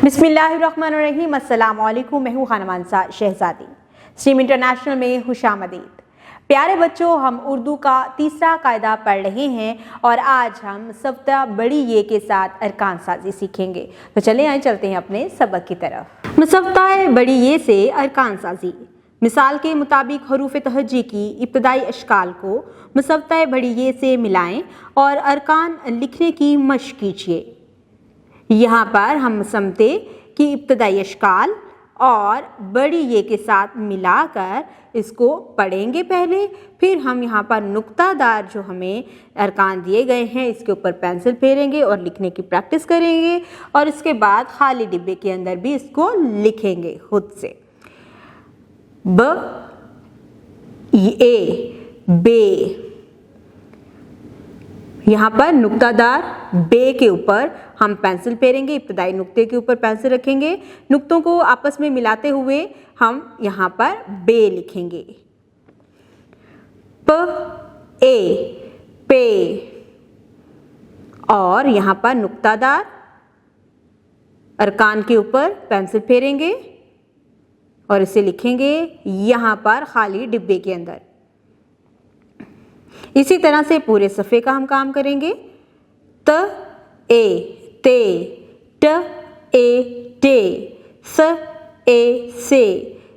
बिस्मिल्लाहिर्रहमानिर्रहीम। अस्सलाम वालेकुम। मैं हूँ खानम अंसार शहजादी। स्ट्रीम इंटरनेशनल में खुशामदीद। प्यारे बच्चों, हम उर्दू का तीसरा कायदा पढ़ रहे हैं और आज हम सफ्ता बड़ी ये के साथ अरकान साजी सीखेंगे। तो चले आए चलते हैं अपने सबक की तरफ। मुसफ्ता बड़ी ये से अरकान साजी। मिसाल के मुताबिक हरूफ तहज्जी की इब्तदाई अशकाल को मुसफ्ता बड़ी ये से मिलाएं और अरकान लिखने की मशक कीजिए। यहाँ पर हम समते की इब्तदाई अशकाल और बड़ी ये के साथ मिलाकर इसको पढ़ेंगे पहले, फिर हम यहाँ पर नुक्तादार जो हमें अरकान दिए गए हैं इसके ऊपर पेंसिल फेरेंगे और लिखने की प्रैक्टिस करेंगे और इसके बाद खाली डिब्बे के अंदर भी इसको लिखेंगे खुद से। ब ए बे, यहाँ पर नुक्तादार बे के ऊपर हम पेंसिल फेरेंगे, इब्तदाई नुक्ते के ऊपर पेंसिल रखेंगे, नुक्तों को आपस में मिलाते हुए हम यहाँ पर बे लिखेंगे। प ए पे, और यहाँ पर नुक्तादार अरकान के ऊपर पेंसिल फेरेंगे और इसे लिखेंगे यहाँ पर खाली डिब्बे के अंदर। इसी तरह से पूरे सफ़े का हम काम करेंगे। त ए ते, ट ए टे, स ए से,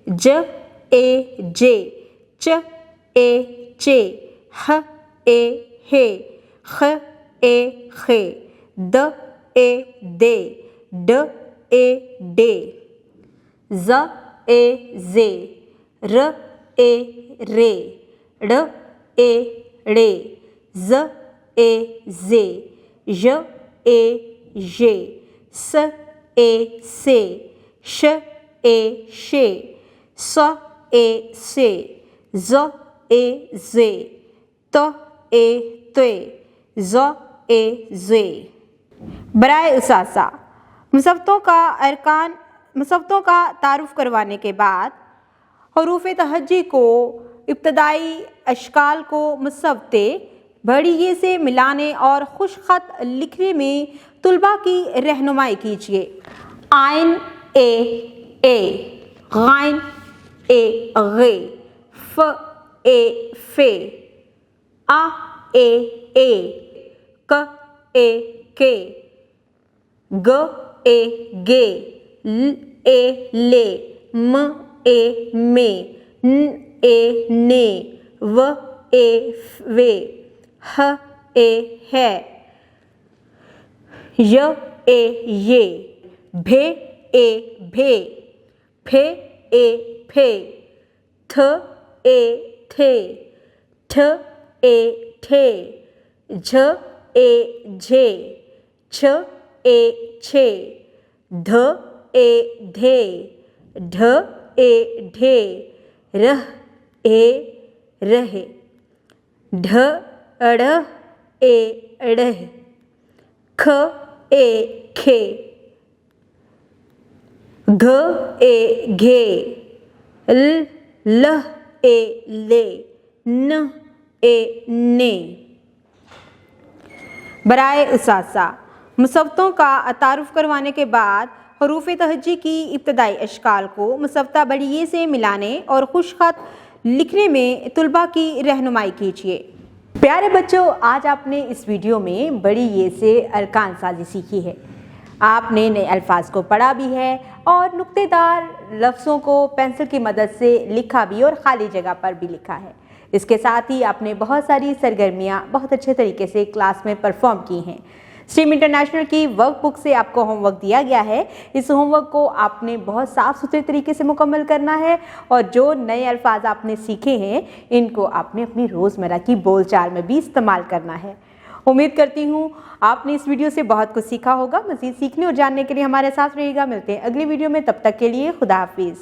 ज ए जे, च ए चे, ह ए हे, ख ए खे, द ए दे, ड ए डे, ज ए जे, र ए रे, ड़ ए ड़े, ज ए जे, य ए ये, स ए से, श ए शे, स ए से, ज ए जे, त ए ते, ज ए जे। बराए उसासा मुसफ्तों का तारुफ करवाने के बाद हरूफ तहज्जी को इब्तदाई अशकाल को मुसफ्ते बड़ी ये से मिलाने और खुश खत लिखने में तुलबा की रहनुमाई कीजिए। आइन ए, गाइन ए गे, फ ए फे, आ ए, क ए के, ग ए गे, ल ए ले, म ए में, न ए ने, व ए वे, ह ए है, य ए ये, भे ए भे, फे ए फे, थ ए थे, ठ ए ठे, झ ए झे, छ ए छे, ध ए धे, ढ ए ढे, रह ए रहे, ढ अड़ ए अड़ह, ख ए खे, घ ए घे, ल ए ले, न ए ने। बराए उसासा मुसफ्तों का तारुफ करवाने के बाद हरूफ तहज्जी की इब्तदाई अशकाल को मुसफ्ता बड़ी ये से मिलाने और खुश खत लिखने में तुलबा की रहनुमाई कीजिए। प्यारे बच्चों, आज आपने इस वीडियो में बड़ी ये से अरकान साजी सीखी है। आपने नए अल्फाज को पढ़ा भी है और नुक्तेदार लफ्ज़ों को पेंसिल की मदद से लिखा भी और ख़ाली जगह पर भी लिखा है। इसके साथ ही आपने बहुत सारी सरगर्मियाँ बहुत अच्छे तरीके से क्लास में परफॉर्म की हैं। स्ट्रीम इंटरनेशनल की वर्कबुक से आपको होमवर्क दिया गया है। इस होमवर्क को आपने बहुत साफ़ सुथरे तरीके से मुकम्मल करना है और जो नए अल्फाज आपने सीखे हैं इनको आपने अपनी रोज़मर्रा की बोलचाल में भी इस्तेमाल करना है। उम्मीद करती हूँ आपने इस वीडियो से बहुत कुछ सीखा होगा। मज़ीद सीखने और जानने के लिए हमारे साथ रहिएगा। मिलते हैं अगली वीडियो में, तब तक के लिए खुदा हाफिज़।